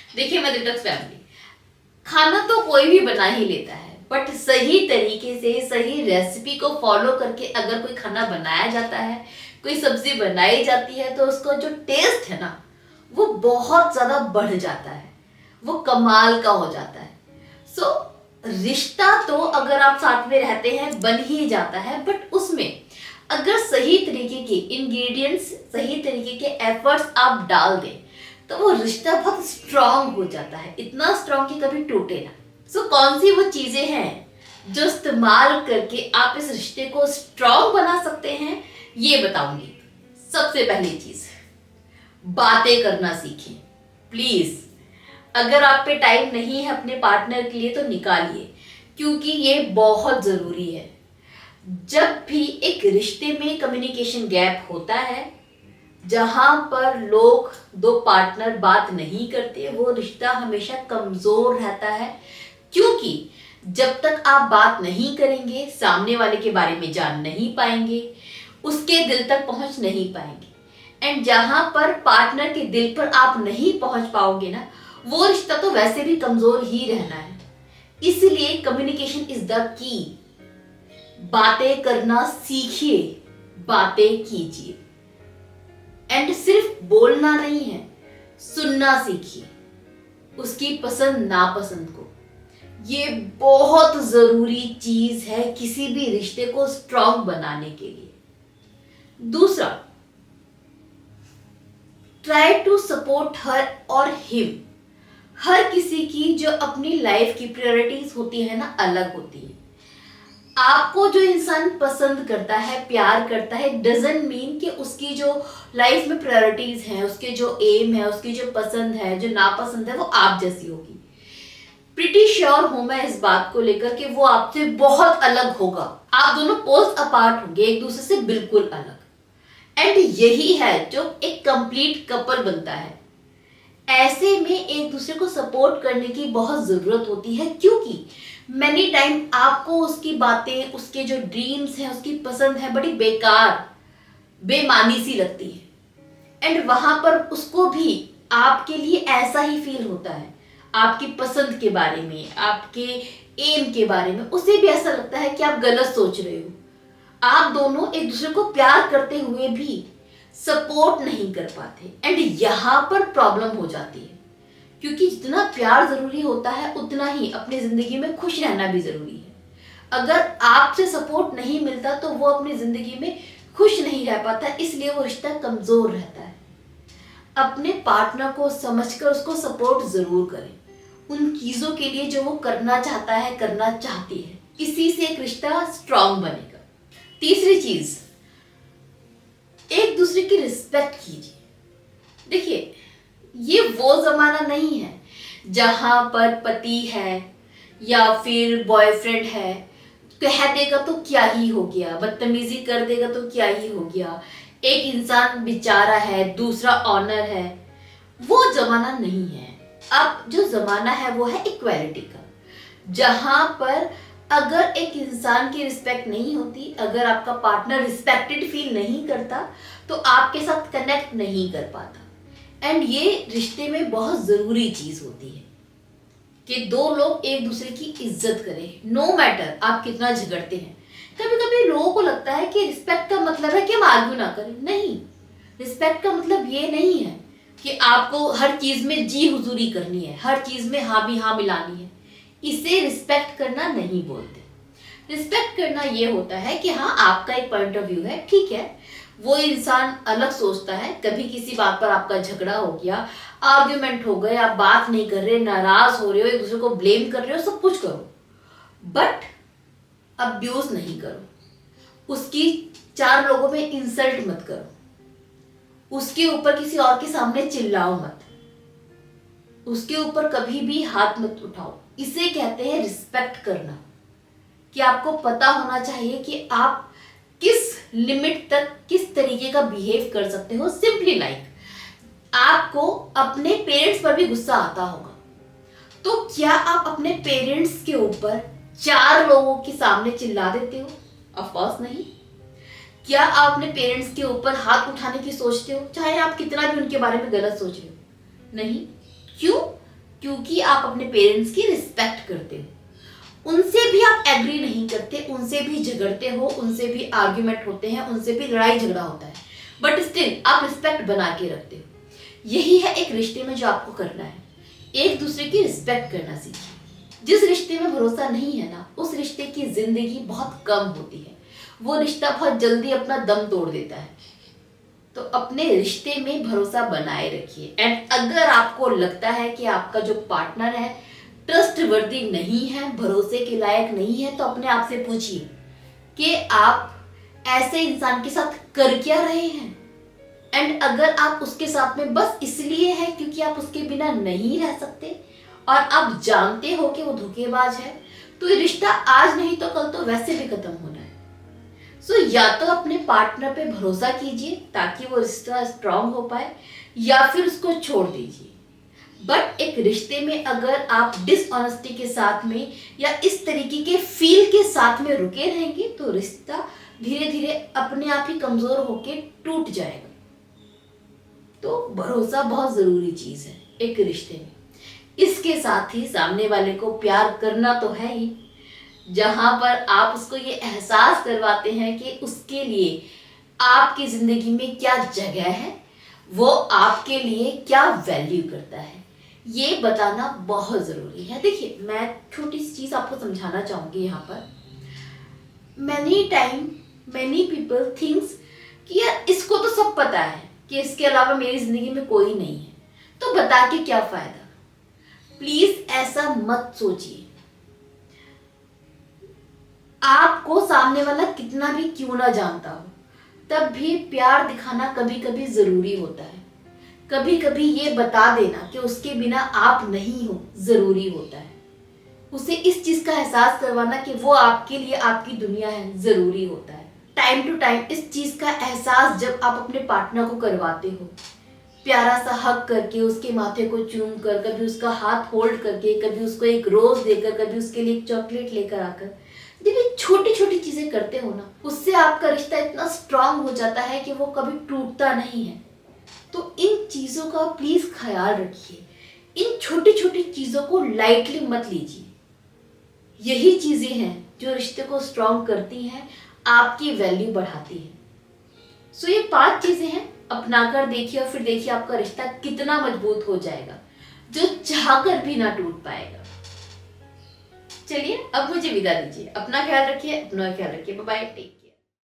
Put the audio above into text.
देखिए mother tongue family, खाना तो कोई भी बना ही लेता है, बट सही तरीके से सही रेसिपी को फॉलो करके अगर कोई खाना बनाया जाता है, कोई सब्जी बनाई जाती है, तो उसका जो टेस्ट है ना, वो बहुत ज्यादा बढ़ जाता है, वो कमाल का हो जाता है। सो रिश्ता तो अगर आप साथ में रहते हैं बन ही जाता है, बट उसमें अगर सही तरीके के इंग्रेडिएंट्स, सही तरीके के एफर्ट्स आप डाल दें, तो वो रिश्ता बहुत स्ट्रांग हो जाता है, इतना स्ट्रांग कि कभी टूटे ना। सो कौन सी वो चीजें हैं जो इस्तेमाल करके आप इस रिश्ते को स्ट्रांग बना सकते हैं, ये बताऊंगी। सबसे पहली चीज, बातें करना सीखें प्लीज। अगर आप पे टाइम नहीं है अपने पार्टनर के लिए तो निकालिए, क्योंकि ये बहुत जरूरी है। जब भी एक रिश्ते में कम्युनिकेशन गैप होता है, जहां पर लोग दो पार्टनर बात नहीं करते, वो रिश्ता हमेशा कमजोर रहता है। क्योंकि जब तक आप बात नहीं करेंगे, सामने वाले के बारे में जान नहीं पाएंगे, उसके दिल तक पहुंच नहीं पाएंगे। एंड जहां पर पार्टनर के दिल पर आप नहीं पहुंच पाओगे ना, वो रिश्ता तो वैसे भी कमजोर ही रहना है। इसलिए कम्युनिकेशन इज द की। बातें करना सीखिए, बातें कीजिए। एंड सिर्फ बोलना नहीं है, सुनना सीखिए उसकी पसंद नापसंद को। ये बहुत जरूरी चीज है किसी भी रिश्ते को स्ट्रांग बनाने के लिए। दूसरा, ट्राई टू सपोर्ट हर और हिम। हर किसी की जो अपनी लाइफ की प्रायोरिटीज होती है ना, अलग होती है। आपको जो इंसान पसंद करता है, प्यार करता है, डजंट मीन कि उसकी जो लाइफ में प्रायोरिटीज हैं, उसके जो एम है, उसकी जो पसंद है, जो नापसंद है, वो आप जैसी होगी। प्रिटी श्योर हूं मैं इस बात को लेकर कि वो आपसे बहुत अलग होगा। आप दोनों पोल्स अपार्ट होंगे, एक दूसरे से बिल्कुल अलग। एंड यही है जो एक कंप्लीट कपल बनता है। ऐसे में एक दूसरे को सपोर्ट करने की बहुत जरूरत होती है, क्योंकि मैनी टाइम आपको उसकी बातें, उसके जो ड्रीम्स हैं, उसकी पसंद है, बड़ी बेकार, बेमानी सी लगती है। एंड वहां पर उसको भी आपके लिए ऐसा ही फील होता है। आपकी पसंद के बारे में, आपके एम के बारे में उसे भी ऐसा लगता है कि आप गलत सोच रहे हो। आप दोनों एक दूसरे को प्यार करते हुए भी सपोर्ट नहीं कर पाते। एंड यहां पर प्रॉब्लम हो जाती है, क्योंकि जितना प्यार जरूरी होता है, उतना ही अपनी जिंदगी में खुश रहना भी जरूरी है। अगर आपसे सपोर्ट नहीं मिलता तो वो अपनी जिंदगी में खुश नहीं रह पाता, इसलिए वो रिश्ता कमजोर रहता है। अपने पार्टनर को समझकर उसको सपोर्ट जरूर करें, उन चीजों के लिए जो वो करना चाहता है, करना चाहती है। इसी से एक रिश्ता स्ट्रांग बनेगा। तीसरी चीज, एक दूसरे की रिस्पेक्ट कीजिए। देखिए, ये वो जमाना नहीं है जहां पर पति है या फिर बॉयफ्रेंड है, कह देगा तो क्या ही हो गया, बदतमीजी कर देगा तो क्या ही हो गया, एक इंसान बेचारा है, दूसरा ऑनर है। वो जमाना नहीं है। अब जो जमाना है वो है इक्वालिटी का, जहां पर अगर एक इंसान की रिस्पेक्ट नहीं होती, अगर आपका पार्टनर रिस्पेक्टेड फील नहीं करता, तो आपके साथ कनेक्ट नहीं कर पाता। एंड ये रिश्ते में बहुत जरूरी चीज होती है कि दो लोग एक दूसरे की इज्जत करें, नो मैटर आप कितना झगड़ते हैं। कभी कभी लोगों को लगता है कि रिस्पेक्ट का मतलब है कि हम आर्ग्यू ना करें। नहीं, रिस्पेक्ट का मतलब ये नहीं है कि आपको हर चीज में जी हुजूरी करनी है, हर चीज में हाँ भी हाँ मिलानी है। इसे रिस्पेक्ट करना नहीं बोलते। रिस्पेक्ट करना ये होता है कि हाँ, आपका एक पॉइंट ऑफ व्यू है, ठीक है, वो इंसान अलग सोचता है, कभी किसी बात पर आपका झगड़ा हो गया, आर्ग्यूमेंट हो गए, आप बात नहीं कर रहे, नाराज हो रहे हो, एक दूसरे को ब्लेम कर रहे हो, सब कुछ करो, बट अब्यूज नहीं करो, उसकी चार लोगों में इंसल्ट मत करो, उसके ऊपर किसी और के सामने चिल्लाओ मत, उसके ऊपर कभी भी हाथ मत उठाओ। इसे कहते हैं रिस्पेक्ट करना, कि आपको पता होना चाहिए कि आप किस लिमिट तक किस तरीके का बिहेव कर सकते हो। सिंपली लाइक, आपको अपने पेरेंट्स पर भी गुस्सा आता होगा, तो क्या आप अपने पेरेंट्स के ऊपर चार लोगों के सामने चिल्ला देते हो? ऑफ कोर्स नहीं। क्या आप अपने पेरेंट्स के ऊपर हाथ उठाने की सोचते हो, चाहे आप कितना भी उनके बारे में गलत सोच रहे हो? नहीं। क्यों? क्योंकि आप अपने पेरेंट्स की रिस्पेक्ट करते हो। उनसे भी आप एग्री नहीं करते, उनसे भी झगड़ते हो, उनसे भी आर्ग्यूमेंट होते हैं, उनसे भी लड़ाई झगड़ा होता है, बट स्टिल आप रिस्पेक्ट बना के रखते हो। यही है एक रिश्ते में जो आपको करना है, एक दूसरे की रिस्पेक्ट करना सीखिए। जिस रिश्ते में भरोसा नहीं है ना, उस रिश्ते की जिंदगी बहुत कम होती है, वो रिश्ता बहुत जल्दी अपना दम तोड़ देता है। तो अपने रिश्ते में भरोसा बनाए रखिए। एंड अगर आपको लगता है कि आपका जो पार्टनर है ट्रस्टवर्दी नहीं है, भरोसे के लायक नहीं है, तो अपने आप से पूछिए कि आप ऐसे इंसान के साथ कर क्या रहे हैं। एंड अगर आप उसके साथ में बस इसलिए है क्योंकि आप उसके बिना नहीं रह सकते और आप जानते हो कि वो धोखेबाज है, तो ये रिश्ता आज नहीं तो कल तो वैसे भी खत्म होना है। सो या तो अपने पार्टनर पे भरोसा कीजिए ताकि वो रिश्ता स्ट्रांग हो पाए, या फिर उसको छोड़ दीजिए। बट एक रिश्ते में अगर आप डिसऑनेस्टी के साथ में या इस तरीके के फील के साथ में रुके रहेंगे तो रिश्ता धीरे धीरे अपने आप ही कमजोर होके टूट जाएगा। तो भरोसा बहुत जरूरी चीज है एक रिश्ते में। इसके साथ ही सामने वाले को प्यार करना तो है ही, जहां पर आप उसको ये एहसास करवाते हैं कि उसके लिए आपकी जिंदगी में क्या जगह है, वो आपके लिए क्या वैल्यू करता है, ये बताना बहुत जरूरी है। देखिए, मैं छोटी सी चीज आपको समझाना चाहूंगी यहाँ पर। Many time many people thinks कि यार इसको तो सब पता है कि इसके अलावा मेरी जिंदगी में कोई नहीं है, तो बता के क्या फायदा। प्लीज ऐसा मत सोचिए। आपको सामने वाला कितना भी क्यों ना जानता हो, तब भी प्यार दिखाना कभी कभी जरूरी होता है। कभी कभी ये बता देना कि उसके बिना आप नहीं हो जरूरी होता है। उसे इस चीज का एहसास करवाना कि वो आपके लिए आपकी दुनिया है जरूरी होता है। टाइम टू टाइम इस चीज का एहसास जब आप अपने पार्टनर को करवाते हो, प्यारा सा हक करके, उसके माथे को चूम कर, कभी उसका हाथ होल्ड करके, कभी उसको एक रोज देकर, कभी उसके लिए एक चॉकलेट लेकर आकर, जब ये छोटी छोटी चीजें करते हो ना, उससे आपका रिश्ता इतना स्ट्रांग हो जाता है कि वो कभी टूटता नहीं है। तो इन चीजों का प्लीज ख्याल रखिए। इन छोटी छोटी चीजों को लाइटली मत लीजिए। यही चीजें हैं जो रिश्ते को स्ट्रांग करती हैं, आपकी वैल्यू बढ़ाती है। सो ये 5 चीजें हैं, अपना कर देखिए और फिर देखिए आपका रिश्ता कितना मजबूत हो जाएगा, जो चाहकर भी ना टूट पाएगा। चलिए अब मुझे विदा दीजिए। अपना ख्याल रखिए, अपना ख्याल रखिए। Bye bye.